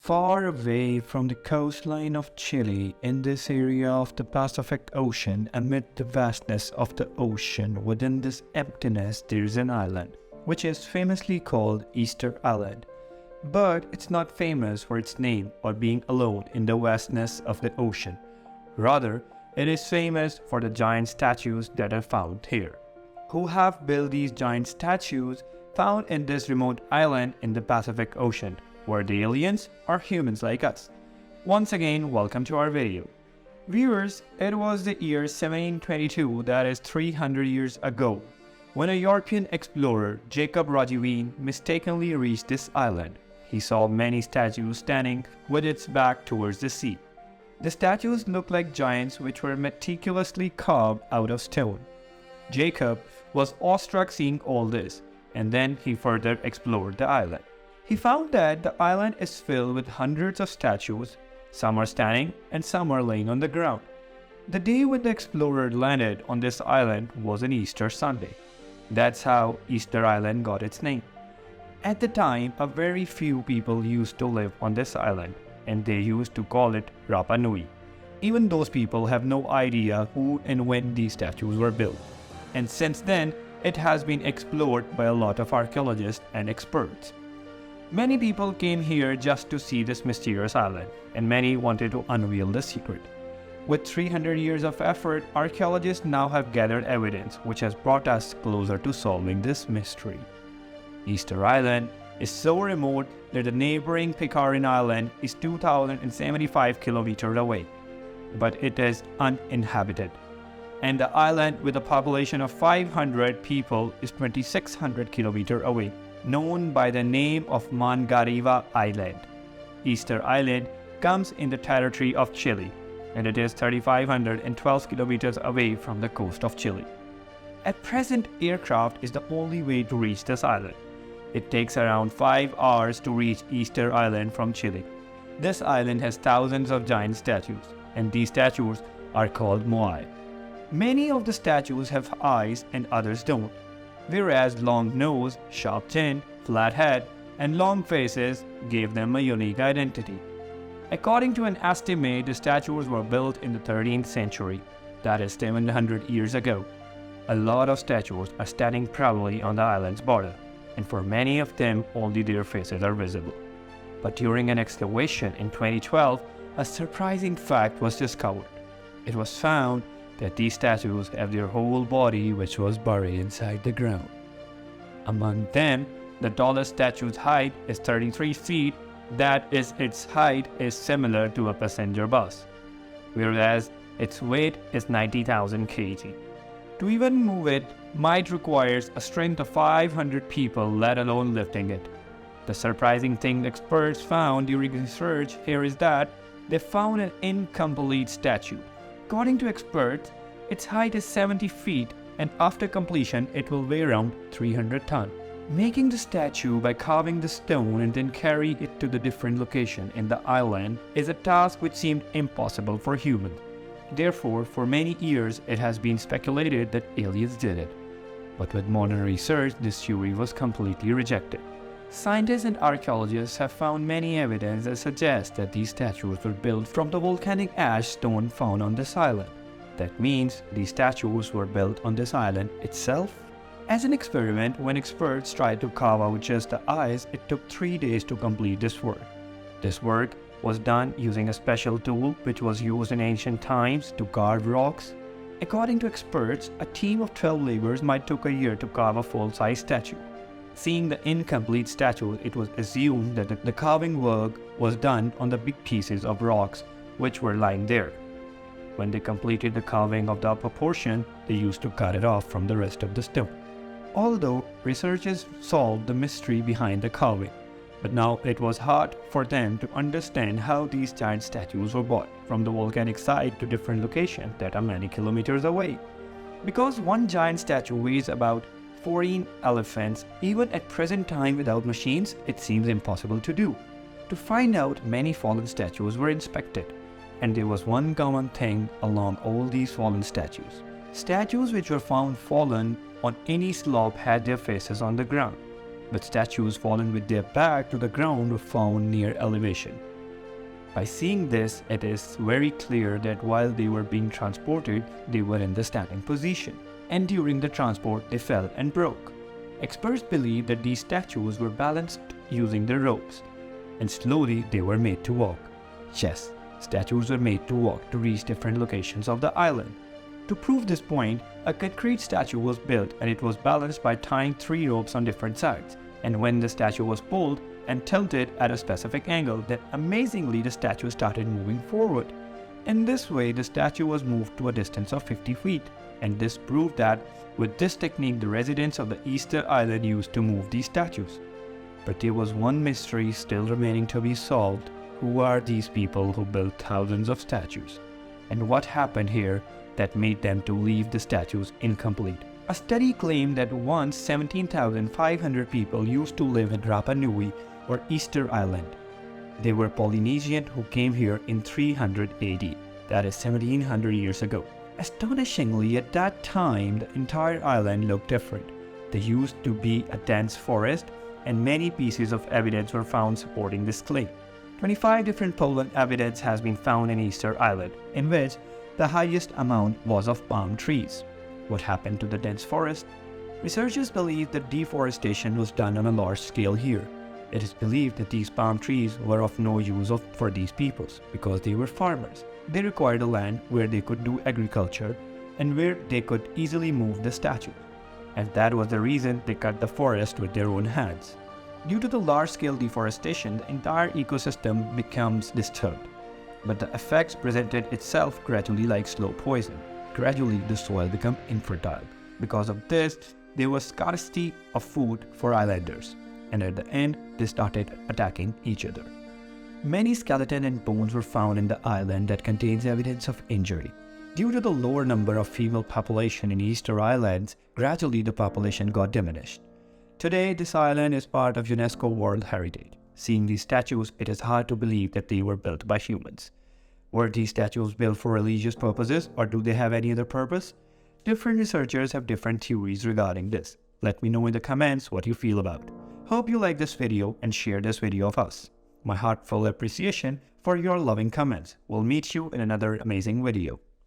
Far away from the coastline of Chile, in this area of the Pacific Ocean, amid the vastness of the ocean, within this emptiness there is an island, which is famously called Easter Island. But it's not famous for its name or being alone in the vastness of the ocean. Rather, it is famous for the giant statues that are found here. Who have built these giant statues found in this remote island in the Pacific Ocean? Were they aliens or humans like us? Once again, welcome to our video. Viewers, it was the year 1722, that is 300 years ago, when a European explorer, Jacob Radziwiłł, mistakenly reached this island. He saw many statues standing with its back towards the sea. The statues looked like giants which were meticulously carved out of stone. Jacob was awestruck seeing all this, and then he further explored the island. He found that the island is filled with hundreds of statues. Some are standing and some are laying on the ground. The day when the explorer landed on this island was an Easter Sunday. That's how Easter Island got its name. At the time, a very few people used to live on this island, and they used to call it Rapa Nui. Even those people have no idea who and when these statues were built. And since then, it has been explored by a lot of archaeologists and experts. Many people came here just to see this mysterious island, and many wanted to unveil the secret. With 300 years of effort, archaeologists now have gathered evidence which has brought us closer to solving this mystery. Easter Island is so remote that the neighboring Pitcairn Island is 2,075 kilometers away, but it is uninhabited. And the island, with a population of 500 people, is 2,600 kilometers away, known by the name of Mangariva Island. Easter Island comes in the territory of Chile, and it is 3,512 kilometers away from the coast of Chile. At present, aircraft is the only way to reach this island. It takes around 5 hours to reach Easter Island from Chile. This island has thousands of giant statues, and these statues are called moai. Many of the statues have eyes and others don't, whereas long nose, sharp chin, flat head, and long faces gave them a unique identity. According to an estimate, the statues were built in the 13th century, that is 700 years ago. A lot of statues are standing proudly on the island's border, and for many of them only their faces are visible. But during an excavation in 2012, a surprising fact was discovered. It was found that these statues have their whole body which was buried inside the ground. Among them, the tallest statue's height is 33 feet, that is, its height is similar to a passenger bus, whereas its weight is 90,000 kg. To even move it might require a strength of 500 people, let alone lifting it. The surprising thing experts found during research here is that they found an incomplete statue. According to experts, its height is 70 feet, and after completion it will weigh around 300 tons. Making the statue by carving the stone and then carry it to the different location in the island is a task which seemed impossible for humans. Therefore, for many years it has been speculated that aliens did it. But with modern research, this theory was completely rejected. Scientists and archaeologists have found many evidence that suggests that these statues were built from the volcanic ash stone found on this island. That means these statues were built on this island itself. As an experiment, when experts tried to carve out just the eyes, it took 3 days to complete this work. This work was done using a special tool which was used in ancient times to carve rocks. According to experts, a team of 12 laborers might took a year to carve a full-size statue. Seeing the incomplete statue, it was assumed that the carving work was done on the big pieces of rocks which were lying there. When they completed the carving of the upper portion, they used to cut it off from the rest of the stone. Although researchers solved the mystery behind the carving, but now it was hard for them to understand how these giant statues were brought from the volcanic site to different locations that are many kilometers away. Because one giant statue weighs about 14 elephants, even at present time without machines, it seems impossible to do. To find out, many fallen statues were inspected, and there was one common thing along all these fallen statues. Statues which were found fallen on any slope had their faces on the ground, but statues fallen with their back to the ground were found near elevation. By seeing this, it is very clear that while they were being transported, they were in the standing position, and during the transport they fell and broke. Experts believe that these statues were balanced using the ropes, and slowly they were made to walk. Yes, statues were made to walk to reach different locations of the island. To prove this point, a concrete statue was built and it was balanced by tying 3 ropes on different sides, and when the statue was pulled and tilted at a specific angle, then amazingly the statue started moving forward. In this way, the statue was moved to a distance of 50 feet, and this proved that with this technique the residents of the Easter Island used to move these statues. But there was one mystery still remaining to be solved. Who are these people who built thousands of statues? And what happened here that made them to leave the statues incomplete? A study claimed that once 17,500 people used to live in Rapa Nui or Easter Island. They were Polynesian who came here in 300 AD, that is 1700 years ago. Astonishingly, at that time, the entire island looked different. There used to be a dense forest, and many pieces of evidence were found supporting this claim. 25 different pollen evidence has been found in Easter Island, in which the highest amount was of palm trees. What happened to the dense forest? Researchers believe that deforestation was done on a large scale here. It is believed that these palm trees were of no use for these peoples because they were farmers. They required a land where they could do agriculture and where they could easily move the statues. And that was the reason they cut the forest with their own hands. Due to the large-scale deforestation, the entire ecosystem becomes disturbed. But the effects presented itself gradually like slow poison. Gradually, the soil became infertile. Because of this, there was scarcity of food for islanders. And at the end, they started attacking each other. Many skeletons and bones were found in the island that contains evidence of injury. Due to the lower number of female population in Easter Islands, gradually the population got diminished. Today, this island is part of UNESCO World Heritage. Seeing these statues, it is hard to believe that they were built by humans. Were these statues built for religious purposes, or do they have any other purpose? Different researchers have different theories regarding this. Let me know in the comments what you feel about. Hope you like this video and share this video of us. My heartfelt appreciation for your loving comments. We'll meet you in another amazing video.